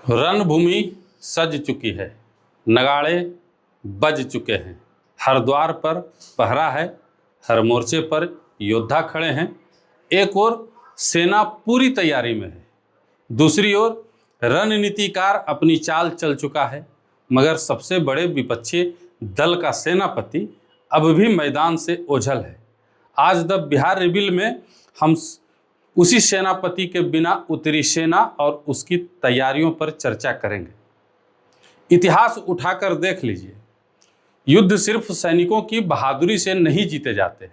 रणभूमि सज चुकी है, नगाड़े बज चुके हैं, हर द्वार पर पहरा है, हर मोर्चे पर योद्धा खड़े हैं। एक ओर सेना पूरी तैयारी में है, दूसरी ओर रणनीतिकार अपनी चाल चल चुका है, मगर सबसे बड़े विपक्षी दल का सेनापति अब भी मैदान से ओझल है। आज द बिहार रिविल में हम उसी सेनापति के बिना उतरी सेना और उसकी तैयारियों पर चर्चा करेंगे। इतिहास उठाकर देख लीजिए, युद्ध सिर्फ सैनिकों की बहादुरी से नहीं जीते जाते।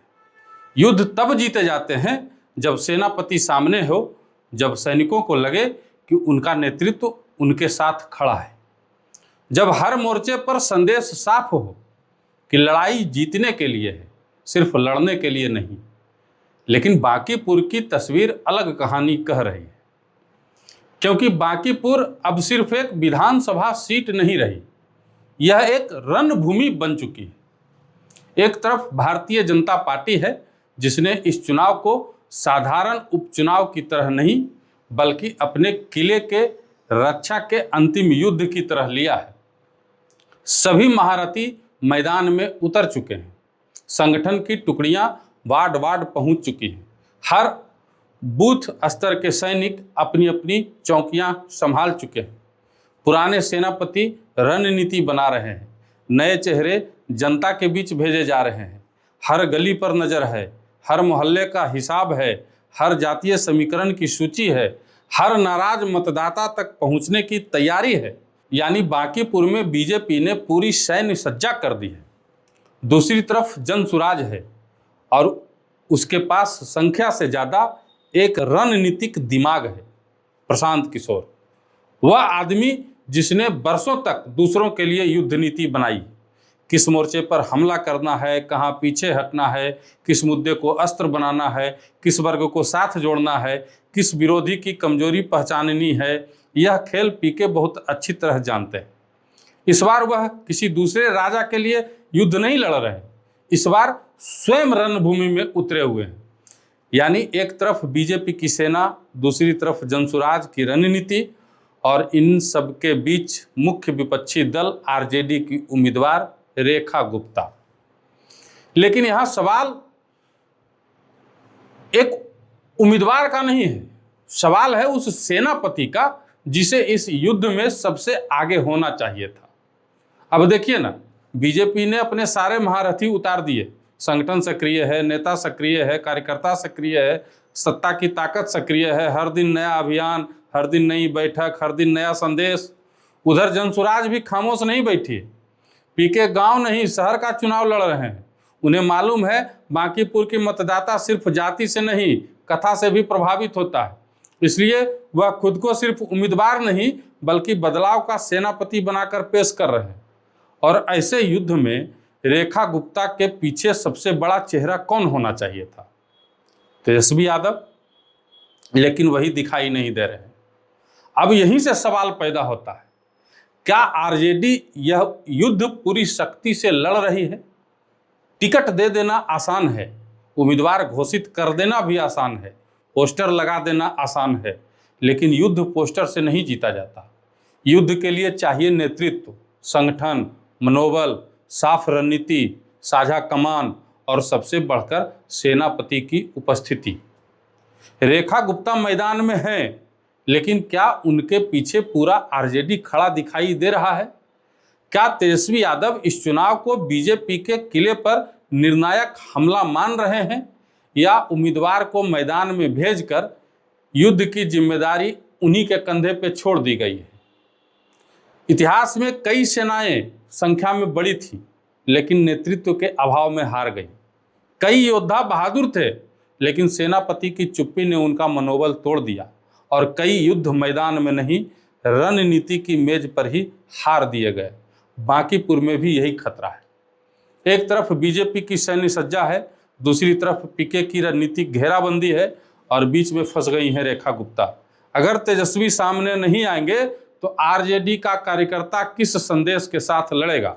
युद्ध तब जीते जाते हैं जब सेनापति सामने हो, जब सैनिकों को लगे कि उनका नेतृत्व उनके साथ खड़ा है, जब हर मोर्चे पर संदेश साफ हो कि लड़ाई जीतने के लिए है, सिर्फ लड़ने के लिए नहीं। लेकिन बांकीपुर की तस्वीर अलग कहानी कह रही है, क्योंकि बांकीपुर अब सिर्फ एक विधानसभा सीट नहीं रही, यह एक रणभूमि बन चुकी है। एक तरफ भारतीय जनता पार्टी है, जिसने इस चुनाव को साधारण उपचुनाव की तरह नहीं, बल्कि अपने किले के रक्षा के अंतिम युद्ध की तरह लिया है। सभी महारथी मैदान में उतर चुके हैं, संगठन की टुकड़ियां वार्ड वार्ड पहुंच चुकी हैं, हर बूथ स्तर के सैनिक अपनी अपनी चौकियां संभाल चुके हैं। पुराने सेनापति रणनीति बना रहे हैं, नए चेहरे जनता के बीच भेजे जा रहे हैं। हर गली पर नजर है, हर मोहल्ले का हिसाब है, हर जातीय समीकरण की सूची है, हर नाराज मतदाता तक पहुंचने की तैयारी है। यानी बांकीपुर में बीजेपी ने पूरी सैन्य सज्जा कर दी है। दूसरी तरफ जनसुराज है और उसके पास संख्या से ज्यादा एक रणनीतिक दिमाग है, प्रशांत किशोर। वह आदमी जिसने वर्षों तक दूसरों के लिए युद्ध नीति बनाई, किस मोर्चे पर हमला करना है, कहाँ पीछे हटना है, किस मुद्दे को अस्त्र बनाना है, किस वर्ग को साथ जोड़ना है, किस विरोधी की कमजोरी पहचाननी है, यह खेल पीके बहुत अच्छी तरह जानते हैं। इस बार वह किसी दूसरे राजा के लिए युद्ध नहीं लड़ रहे, इस बार स्वयं रणभूमि में उतरे हुए हैं। यानी एक तरफ बीजेपी की सेना, दूसरी तरफ जनसुराज की रणनीति, और इन सब के बीच मुख्य विपक्षी दल आरजेडी की उम्मीदवार रेखा गुप्ता। लेकिन यहां सवाल एक उम्मीदवार का नहीं है, सवाल है उस सेनापति का जिसे इस युद्ध में सबसे आगे होना चाहिए था। अब देखिए ना, बीजेपी ने अपने सारे महारथी उतार दिए, संगठन सक्रिय है, नेता सक्रिय है, कार्यकर्ता सक्रिय है, सत्ता की ताकत सक्रिय है, हर दिन नया अभियान, हर दिन नई बैठक, हर दिन नया संदेश। उधर जनसुराज भी खामोश नहीं बैठी है, पीके गांव नहीं शहर का चुनाव लड़ रहे हैं। उन्हें मालूम है बांकीपुर की मतदाता सिर्फ जाति से नहीं, कथा से भी प्रभावित होता है, इसलिए वह खुद को सिर्फ उम्मीदवार नहीं बल्कि बदलाव का सेनापति बनाकर पेश कर रहे हैं। और ऐसे युद्ध में रेखा गुप्ता के पीछे सबसे बड़ा चेहरा कौन होना चाहिए था? तेजस्वी यादव, लेकिन वही दिखाई नहीं दे रहे हैं। अब यहीं से सवाल पैदा होता है, क्या आरजेडी यह युद्ध पूरी शक्ति से लड़ रही है? टिकट दे देना आसान है, उम्मीदवार घोषित कर देना भी आसान है, पोस्टर लगा देना आसान है, लेकिन युद्ध पोस्टर से नहीं जीता जाता। युद्ध के लिए चाहिए नेतृत्व, संगठन, मनोबल, साफ रणनीति, साझा कमान और सबसे बढ़कर सेनापति की उपस्थिति। रेखा गुप्ता मैदान में हैं, लेकिन क्या उनके पीछे पूरा आरजेडी खड़ा दिखाई दे रहा है? क्या तेजस्वी यादव इस चुनाव को बीजेपी के किले पर निर्णायक हमला मान रहे हैं, या उम्मीदवार को मैदान में भेजकर युद्ध की जिम्मेदारी उन्हीं के कंधे पे छोड़ दी गई है? इतिहास में कई सेनाएं संख्या में बड़ी थी, लेकिन नेतृत्व के अभाव में हार गई। कई योद्धा बहादुर थे, लेकिन सेनापति की चुप्पी ने उनका मनोबल तोड़ दिया, और कई युद्ध मैदान में नहीं रणनीति की मेज पर ही हार दिए गए। बांकीपुर में भी यही खतरा है। एक तरफ बीजेपी की सैन्य सज्जा है, दूसरी तरफ पीके की रणनीतिक घेराबंदी है, और बीच में फंस गई हैं रेखा गुप्ता। अगर तेजस्वी सामने नहीं आएंगे तो आरजेडी का कार्यकर्ता किस संदेश के साथ लड़ेगा?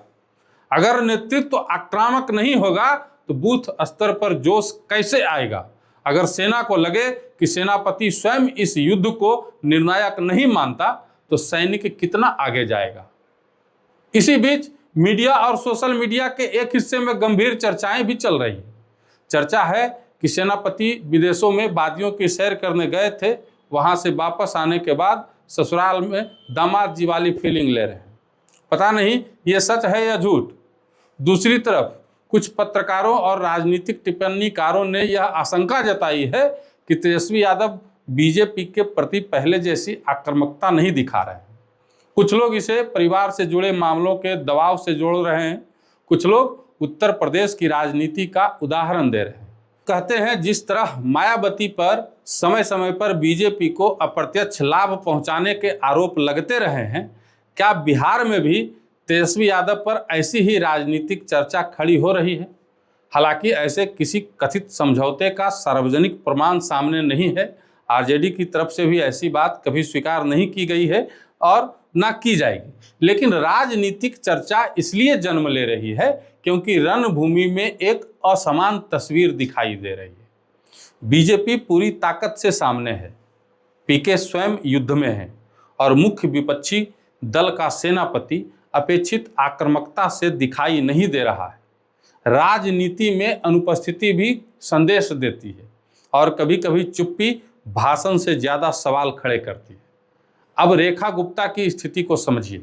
अगर नेतृत्व आक्रामक नहीं होगा तो बूथ स्तर पर जोश कैसे आएगा? अगर सेना को लगे कि सेनापति स्वयं इस युद्ध को निर्णायक नहीं मानता तो सैनिक कितना आगे जाएगा। इसी बीच मीडिया और सोशल मीडिया के एक हिस्से में गंभीर चर्चाएं भी चल रही है। चर्चा है कि सेनापति विदेशों में वादियों की सैर करने गए थे, वहां से वापस आने के बाद ससुराल में दामाद जी वाली फीलिंग ले रहे हैं। पता नहीं ये सच है या झूठ। दूसरी तरफ कुछ पत्रकारों और राजनीतिक टिप्पणीकारों ने यह आशंका जताई है कि तेजस्वी यादव बीजेपी के प्रति पहले जैसी आक्रामकता नहीं दिखा रहे हैं। कुछ लोग इसे परिवार से जुड़े मामलों के दबाव से जोड़ रहे हैं, कुछ लोग उत्तर प्रदेश की राजनीति का उदाहरण दे रहे हैं। कहते हैं जिस तरह मायावती पर समय समय पर बीजेपी को अप्रत्यक्ष लाभ पहुंचाने के आरोप लगते रहे हैं, क्या बिहार में भी तेजस्वी यादव पर ऐसी ही राजनीतिक चर्चा खड़ी हो रही है। हालांकि ऐसे किसी कथित समझौते का सार्वजनिक प्रमाण सामने नहीं है। आरजेडी की तरफ से भी ऐसी बात कभी स्वीकार नहीं की गई है और ना की जाएगी। लेकिन राजनीतिक चर्चा इसलिए जन्म ले रही है क्योंकि रणभूमि में एक असमान तस्वीर दिखाई दे रही है। बीजेपी पूरी ताकत से सामने है, पीके स्वयं युद्ध में है और मुख्य विपक्षी दल का सेनापति अपेक्षित आक्रामकता से दिखाई नहीं दे रहा है। राजनीति में अनुपस्थिति भी संदेश देती है और कभी कभी चुप्पी भाषण से ज्यादा सवाल खड़े करती है। अब रेखा गुप्ता की स्थिति को समझिए।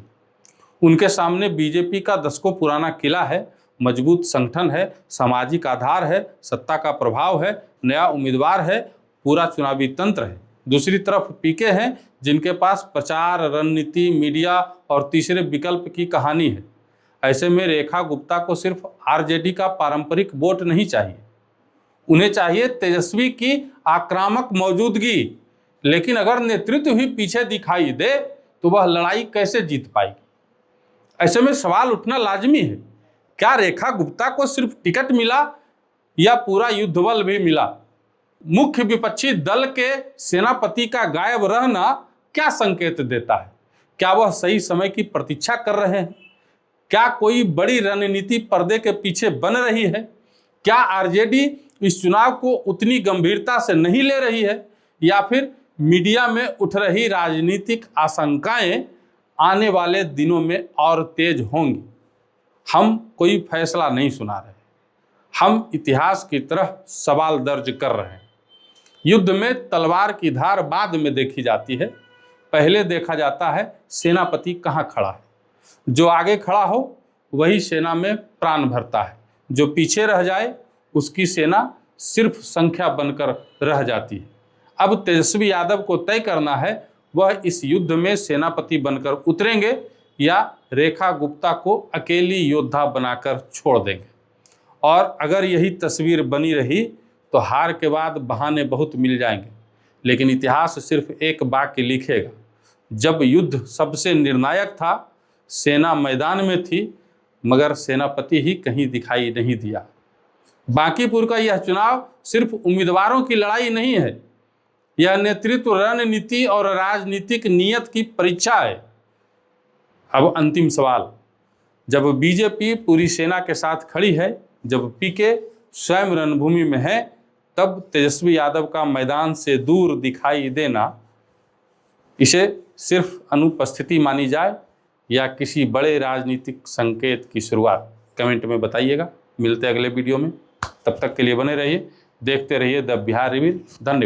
उनके सामने बीजेपी का दशकों पुराना किला है, मजबूत संगठन है, सामाजिक आधार है, सत्ता का प्रभाव है, नया उम्मीदवार है, पूरा चुनावी तंत्र है। दूसरी तरफ पीके हैं जिनके पास प्रचार, रणनीति, मीडिया और तीसरे विकल्प की कहानी है। ऐसे में रेखा गुप्ता को सिर्फ आरजेडी का पारंपरिक वोट नहीं चाहिए, उन्हें चाहिए तेजस्वी की आक्रामक मौजूदगी। लेकिन अगर नेतृत्व ही पीछे दिखाई दे तो वह लड़ाई कैसे जीत पाएगी। ऐसे में सवाल उठना लाजमी है, क्या रेखा गुप्ता को सिर्फ टिकट मिला या पूरा युद्ध बल भी मिला। मुख्य विपक्षी दल के सेनापति का गायब रहना क्या संकेत देता है। क्या वह सही समय की प्रतीक्षा कर रहे हैं, क्या कोई बड़ी रणनीति पर्दे के पीछे बन रही है, क्या आरजेडी इस चुनाव को उतनी गंभीरता से नहीं ले रही है, या फिर मीडिया में उठ रही राजनीतिक आशंकाएं आने वाले दिनों में और तेज होंगी। हम कोई फैसला नहीं सुना रहे, हम इतिहास की तरह सवाल दर्ज कर रहे हैं। युद्ध में तलवार की धार बाद में देखी जाती है, पहले देखा जाता है सेनापति कहाँ खड़ा है। जो आगे खड़ा हो वही सेना में प्राण भरता है, जो पीछे रह जाए उसकी सेना सिर्फ संख्या बनकर रह जाती है। अब तेजस्वी यादव को तय करना है वह इस युद्ध में सेनापति बनकर उतरेंगे या रेखा गुप्ता को अकेली योद्धा बनाकर छोड़ देंगे। और अगर यही तस्वीर बनी रही तो हार के बाद बहाने बहुत मिल जाएंगे, लेकिन इतिहास सिर्फ एक वाक्य लिखेगा, जब युद्ध सबसे निर्णायक था सेना मैदान में थी मगर सेनापति ही कहीं दिखाई नहीं दिया। बांकीपुर का यह चुनाव सिर्फ उम्मीदवारों की लड़ाई नहीं है, यह नेतृत्व, रणनीति और राजनीतिक नियत की परीक्षा है। अब अंतिम सवाल, जब बीजेपी पूरी सेना के साथ खड़ी है, जब पीके स्वयं रणभूमि में है, तब तेजस्वी यादव का मैदान से दूर दिखाई देना, इसे सिर्फ अनुपस्थिति मानी जाए या किसी बड़े राजनीतिक संकेत की शुरुआत, कमेंट में बताइएगा। मिलते हैं अगले वीडियो में, तब तक के लिए बने रहिए, देखते रहिए द बिहार रिव्यू। धन्यवाद।